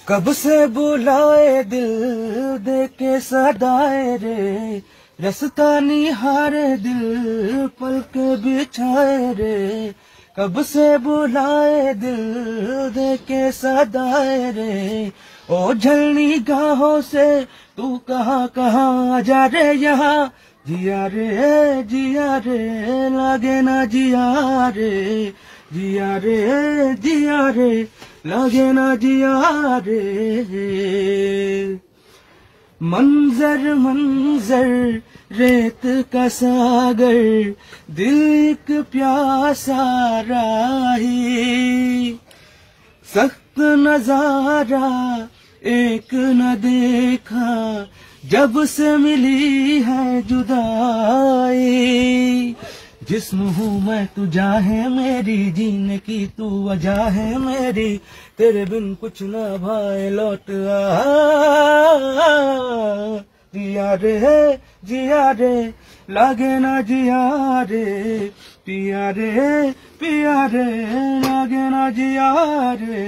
कब से बुलाए दिल देके सदाए रे रस्ता निहारे दिल पल के बिछाए रे कब से बुलाए दिल देके सदाए रे ओ झलनी गाहों से तू कहाँ कहाँ जा रे यहाँ जिया रे लागे ना जिया रे लगे ना जिया रे मंजर मंजर रेत का सागर दिल एक प्यासा राही सख्त नजारा एक न देखा जब से मिली है जुदाई जिस्म हूँ मैं तू जा है मेरी जीने की तू वजह है मेरी तेरे बिन कुछ ना भाई लौट आ जिया रे लागे ना जिया रे पिया रे लागे ना जिया रे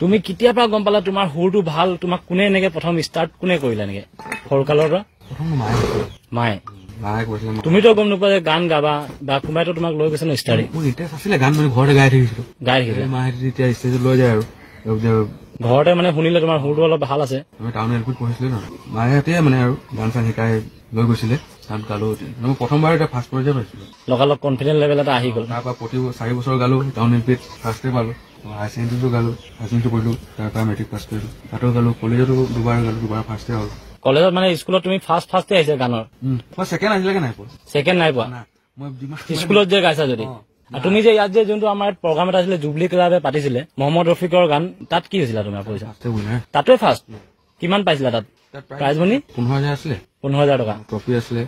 তুমি কেতিয়া পৰা গম পালা তোমাৰ সুৰটো ভাল তোমাক কোনে এনেকে প্ৰথম ষ্টাৰ্ট কোনে কৰিলা নেকি সৰুকালৰ পৰা প্ৰথম মায়ে তুমি তো গম নোপোৱা যে গান গাবা বা কোনোবাইতো তোমাক লৈ গৈছে ন ষ্টাৰ্ট মোৰ ইণ্টাৰেষ্ট আছিলে গান মানে ঘৰতে গাই থাকিছিলো মায়ে যেতিয়া ষ্টেজত লৈ যায় আৰু ঘৰতে মানে শুনিলে তোমাৰ সুৰটো অলপ ভাল আছে আমি টাউন এয়াৰপৰ্ট পঢ়িছিলো ন মায়েহতে মানে আৰু গান চান শিকাই লৈ গৈছিলে গান গালো মই প্ৰথমবাৰ এটা ফাৰ্ষ্ট পৰ্যায় পাইছিলো লগালগ কনফিডেন্ট লেভেল এটা আহি গ'ল তাৰপৰা প্ৰতি 4 বছৰ গালো টাউন এয়াৰপৰ্ট ফাৰ্ষ্টে পালো হায়াৰ ছেকেণ্ডেৰীটো গালো হায়াৰ ছেকেণ্ডেৰী কৰিলো তাৰপৰা মেট্ৰিক পাছ কৰিলো তাতো গালো কলেজতো দুবাৰ গালো দুবাৰ ফাৰ্ষ্টে হ'ল কলেজত মানে স্কুলত তুমি ফাৰ্ষ্টে আহিছে গানৰ মই ছেকেণ্ড আহিলে নাই পোৱা ছেকেণ্ড নাই পোৱা স্কুলত যে গাইছা যদি তুমি যে ইয়াত যে যোনটো আমাৰ প্ৰগ্ৰাম এটা আছিলে জুবলি ক্লাবে পাতিছিলে মহম্মদ ৰফিকৰ গান তাত কি হৈছিল তোমাৰ পইচা তাতে ফাৰ্ষ্ট কিমান পাইছিলা তাত প্ৰাইজ মনি 15,000 আছিলে 15,000 টকা ট্ৰফি আছিলে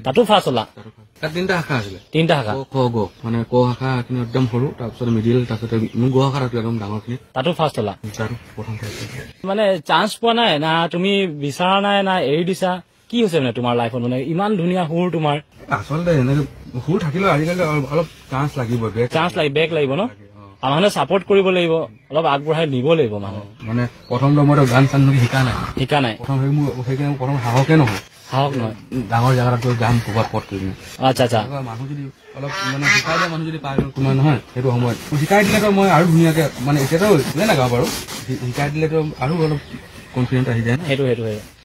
তাতো ফাৰ্ষ্ট হলা তাত তিনিটা শাখা আছিলে তিনিটা শাখা মানে ক শাখা খিনি একদম সৰু তাৰপিছত মিডিল তাৰপিছত মোৰ গ শাখা একদম ডাঙৰ খিনি তাতো ফাৰ্ষ্ট হলা প্ৰথম মানে চান্স পোৱা নাই না তুমি বিচাৰা নাই না এৰি দিছা কি হৈছে মানে তোমাৰ লাইফত মানে ইমান ধুনীয়া সুৰ তোমাৰ আচলতে এনেকে সুৰ থাকিলেও আজিকালি অলপ চান্স লাগিব বেক লাগিব ন মানুহে চাপৰ্ট কৰিব লাগিব অলপ আগবঢ়াই নিব লাগিব মানে প্ৰথম মই গান চান শিকা নাই প্ৰথম সেইকাৰণে প্ৰথম সাহসে নহয় ডাঙৰ জেগাত গান ক'ৰবাত পট কৰি আচ্ছা মানুহ যদি অলপ মানে শিকাই দিয়া মানুহ যদি পাই তোমাৰ নহয় সেইটো সময়ত শিকাই দিলেতো মই আৰু ধুনীয়াকে মানে এতিয়াতো নাগাওঁ বাৰু শিকাই দিলেতো আৰু অলপ কনফিডেন্ট আহি যায় সেইটো